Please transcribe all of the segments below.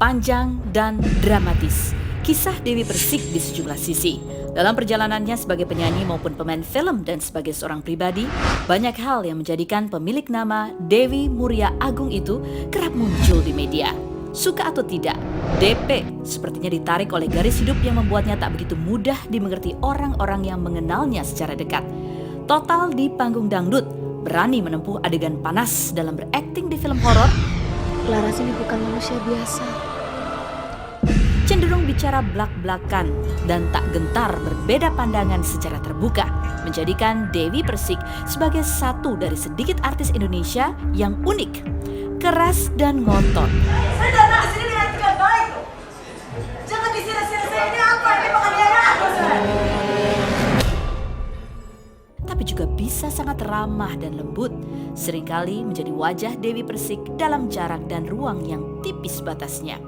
panjang dan dramatis. Kisah Dewi Persik di sejumlah sisi. Dalam perjalanannya sebagai penyanyi maupun pemain film dan sebagai seorang pribadi, banyak hal yang menjadikan pemilik nama Dewi Muria Agung itu kerap muncul di media. Suka atau tidak, DP sepertinya ditarik oleh garis hidup yang membuatnya tak begitu mudah dimengerti orang-orang yang mengenalnya secara dekat. Total di panggung dangdut, berani menempuh adegan panas dalam berakting di film horor. Laras ini bukan manusia biasa. Cenderung bicara blak-blakan dan tak gentar berbeda pandangan secara terbuka, menjadikan Dewi Persik sebagai satu dari sedikit artis Indonesia yang unik, keras dan ngotot. Saya datang ke sini dengan etikat baik loh. Jangan disia-sia saya ini apa? Ini pekerjaan aku, Tapi juga bisa sangat ramah dan lembut, seringkali menjadi wajah Dewi Persik dalam jarak dan ruang yang tipis batasnya.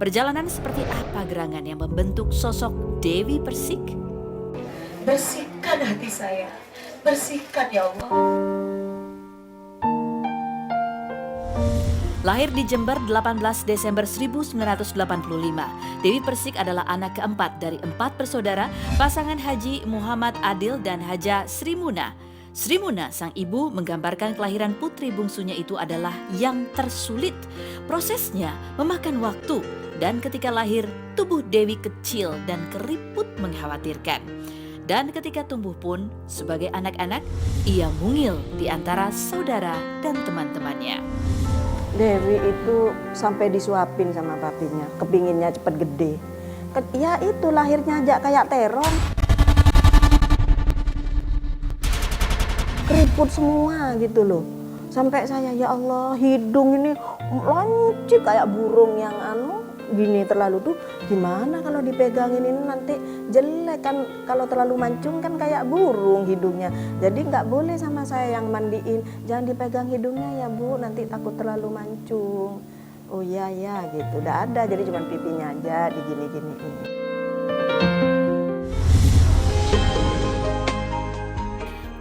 Perjalanan seperti apa gerangan yang membentuk sosok Dewi Persik? Bersihkan hati saya. Bersihkan ya Allah. Lahir di Jember 18 Desember 1985, Dewi Persik adalah anak keempat dari 4 bersaudara pasangan Haji Muhammad Adil dan Haja Sri Muna. Sri Muna, sang ibu, menggambarkan kelahiran putri bungsunya itu adalah yang tersulit. Prosesnya memakan waktu dan ketika lahir, tubuh Dewi kecil dan keriput mengkhawatirkan. Dan ketika tumbuh pun, sebagai anak-anak, ia mungil di antara saudara dan teman-temannya. Dewi itu sampai disuapin sama papinya, kepinginnya cepet gede. Ya itu lahirnya aja kayak terong. Keriput semua gitu loh. Sampai saya, ya Allah, hidung ini lancip kayak burung yang gini terlalu tuh gimana kalau dipegangin ini nanti jelek kan, kalau terlalu mancung kan kayak burung hidungnya. Jadi nggak boleh sama saya yang mandiin, jangan dipegang hidungnya ya Bu, nanti takut terlalu mancung. Oh iya ya gitu, udah ada, jadi cuma pipinya aja digini-giniin.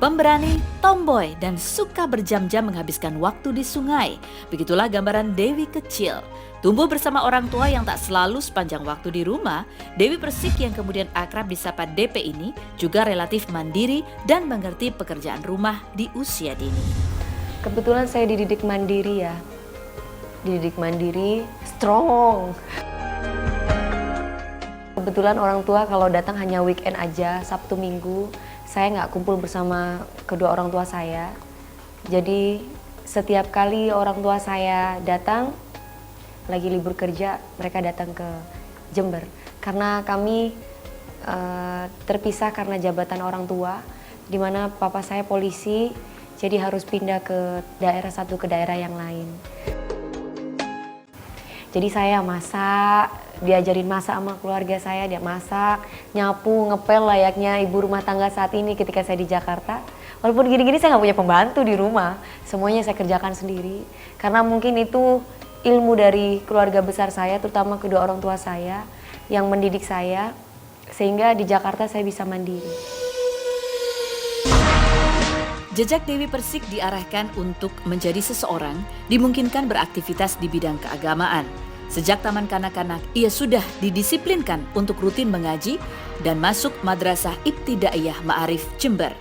Pemberani, tomboy, dan suka berjam-jam menghabiskan waktu di sungai. Begitulah gambaran Dewi kecil. Tumbuh bersama orang tua yang tak selalu sepanjang waktu di rumah, Dewi Persik yang kemudian akrab disapa DP ini juga relatif mandiri dan mengerti pekerjaan rumah di usia dini. Kebetulan saya dididik mandiri ya. Dididik mandiri, strong. Kebetulan orang tua kalau datang hanya weekend aja, Sabtu Minggu, saya nggak kumpul bersama kedua orang tua saya. Jadi setiap kali orang tua saya datang, lagi libur kerja, mereka datang ke Jember. Karena kami terpisah karena jabatan orang tua, di mana papa saya polisi, jadi harus pindah ke daerah satu ke daerah yang lain. Jadi saya masak, diajarin masak sama keluarga saya, dia masak, nyapu, ngepel layaknya ibu rumah tangga saat ini ketika saya di Jakarta. Walaupun gini-gini saya nggak punya pembantu di rumah, semuanya saya kerjakan sendiri. Karena mungkin itu ilmu dari keluarga besar saya, terutama kedua orang tua saya yang mendidik saya, sehingga di Jakarta saya bisa mandiri. Jejak Dewi Persik diarahkan untuk menjadi seseorang dimungkinkan beraktivitas di bidang keagamaan. Sejak taman kanak-kanak, ia sudah didisiplinkan untuk rutin mengaji dan masuk Madrasah Ibtidaiyah Ma'arif Jember.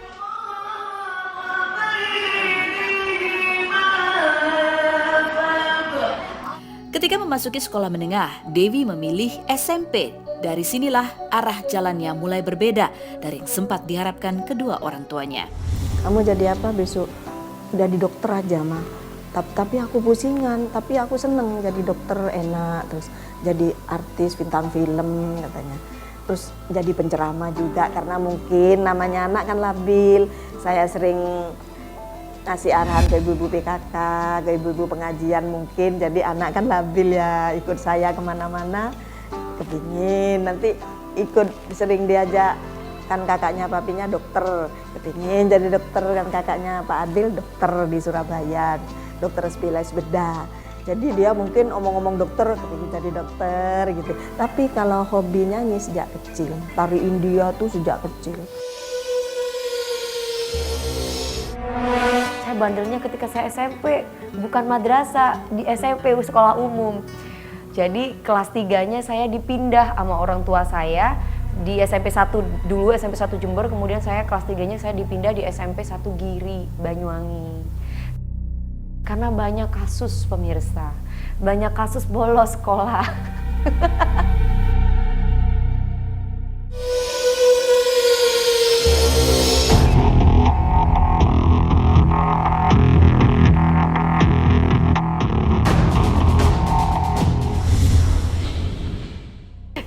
Ketika memasuki sekolah menengah, Dewi memilih SMP. Dari sinilah arah jalannya mulai berbeda dari yang sempat diharapkan kedua orang tuanya. Kamu jadi apa besok? Jadi dokter aja mah. Tapi aku pusingan, tapi aku seneng jadi dokter, enak. Terus jadi artis bintang film katanya. Terus jadi penceramah juga karena mungkin namanya anak kan labil. Saya sering ngasih arahan ke ibu-ibu PKK, ke ibu-ibu pengajian mungkin. Jadi anak kan labil ya, ikut saya kemana-mana. Kepingin nanti ikut sering diajak. Kan kakaknya papinya dokter, kepingin jadi dokter, kan kakaknya Pak Adil dokter di Surabaya, dokter spesialis bedah. Jadi dia mungkin omong-omong dokter, kepingin jadi dokter gitu. Tapi kalau hobi nyanyi sejak kecil, tari India tuh sejak kecil. Saya bandelnya ketika saya SMP, bukan madrasah, di SMP sekolah umum. Jadi kelas 3-nya saya dipindah sama orang tua saya di SMP 1 dulu, SMP 1 Jember, kemudian saya kelas 3-nya saya dipindah di SMP 1 Giri, Banyuwangi. Karena banyak kasus pemirsa, banyak kasus bolos sekolah.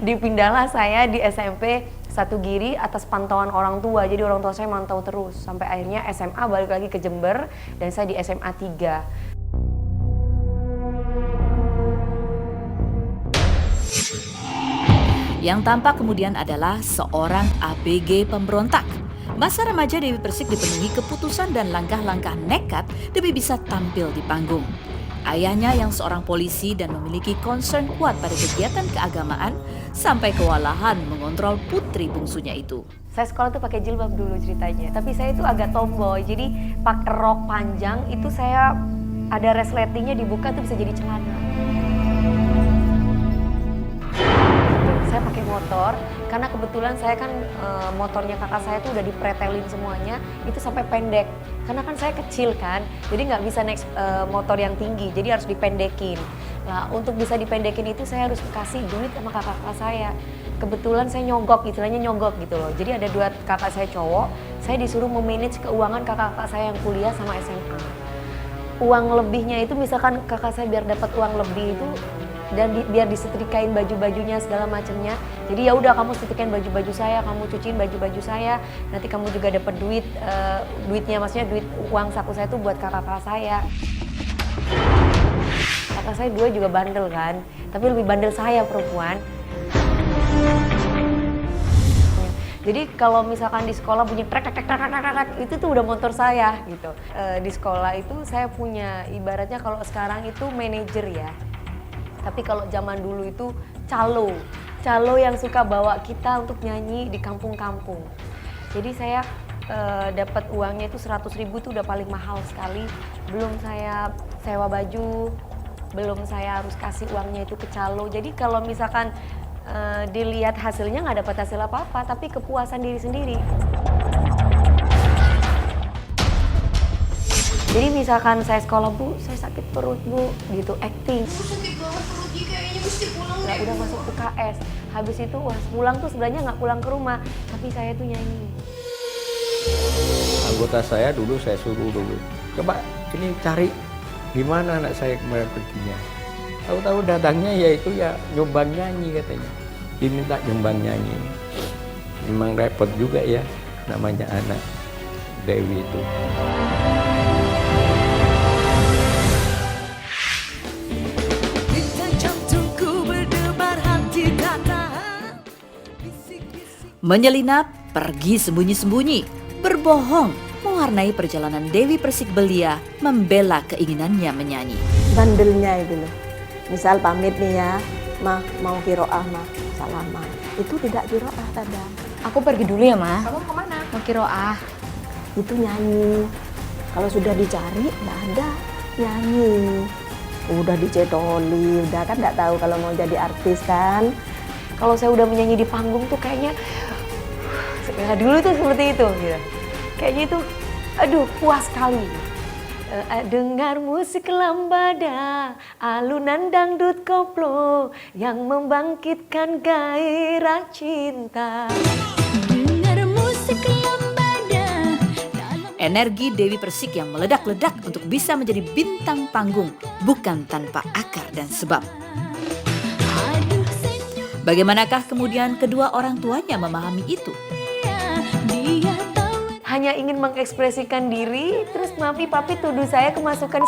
Dipindahlah saya di SMP 1 Giri atas pantauan orang tua. Jadi orang tua saya mantau terus sampai akhirnya SMA balik lagi ke Jember dan saya di SMA 3. Yang tampak kemudian adalah seorang ABG pemberontak. Masa remaja Dewi Persik dipenuhi keputusan dan langkah-langkah nekat demi bisa tampil di panggung. Ayahnya yang seorang polisi dan memiliki concern kuat pada kegiatan keagamaan sampai kewalahan mengontrol putri bungsunya itu. Saya sekolah tuh pakai jilbab dulu ceritanya, tapi saya itu agak tomboy, jadi pakai rok panjang itu saya ada resletingnya dibuka tuh bisa jadi celana. Saya pakai motor karena kebetulan saya kan motornya kakak saya tuh udah dipretelin semuanya, itu sampai pendek. Karena kan saya kecil kan, jadi nggak bisa naik motor yang tinggi, jadi harus dipendekin. Nah, untuk bisa dipendekin itu saya harus kasih duit sama kakak-kakak saya. Kebetulan saya nyogok, istilahnya nyogok gitu loh. Jadi ada 2 kakak saya cowok, saya disuruh memanage keuangan kakak-kakak saya yang kuliah sama SMA. Uang lebihnya itu misalkan kakak saya biar dapat uang lebih itu dan biar disetrikain baju-bajunya segala macamnya. Jadi ya udah kamu setrikain baju-baju saya, kamu cuciin baju-baju saya. Nanti kamu juga dapat duit, duitnya maksudnya duit uang saku saya itu buat kakak-kakak saya. Kakak saya 2 juga bandel kan, tapi lebih bandel saya perempuan. Jadi kalau misalkan di sekolah bunyi trek itu tuh udah motor saya gitu. Di sekolah itu saya punya ibaratnya kalau sekarang itu manajer ya. Tapi kalau zaman dulu itu calo yang suka bawa kita untuk nyanyi di kampung-kampung. Jadi saya dapat uangnya itu 100.000 itu udah paling mahal sekali. Belum saya sewa baju, belum saya harus kasih uangnya itu ke calo. Jadi kalau misalkan dilihat hasilnya nggak dapat hasil apa-apa, tapi kepuasan diri sendiri. Jadi misalkan saya sekolah, Bu, saya sakit perut, Bu, gitu, acting. Sakit banget perutnya, kayaknya mesti pulang Nah, deh. udah masuk UKS. Habis itu pulang tuh sebenarnya nggak pulang ke rumah, tapi saya tuh nyanyi. Anggota saya dulu saya suruh dulu, coba ini cari gimana anak saya kemarin perginya. Tahu-tahu datangnya yaitu ya nyumbang nyanyi katanya. Diminta nyumbang nyanyi. Memang repot juga ya namanya anak Dewi itu. Menyelinap, pergi sembunyi-sembunyi, berbohong, mewarnai perjalanan Dewi Persik Belia membela keinginannya menyanyi. Bandelnya itu loh. Misal pamit nih ya, mah mau kiroah mah salaman. Itu tidak kiroah kadang. Aku pergi dulu ya, Ma. Kamu kemana? Mau kiroah. Itu nyanyi. Kalau sudah dicari nggak ada nyanyi. Udah dicetoli, udah kan nggak tahu kalau mau jadi artis kan. Kalau saya udah menyanyi di panggung tuh kayaknya dulu tuh seperti itu gitu. Kayaknya itu aduh puas sekali. Dengar musik lambada, alunan dangdut koplo yang membangkitkan gairah cinta. Dengar musik lambada. Energi Dewi Persik yang meledak-ledak untuk bisa menjadi bintang panggung bukan tanpa akar dan sebab. Aduh senyum Bagaimanakah kemudian kedua orang tuanya memahami itu? dia tahu. Hanya ingin mengekspresikan diri, terus mami papi tuduh saya kemasukan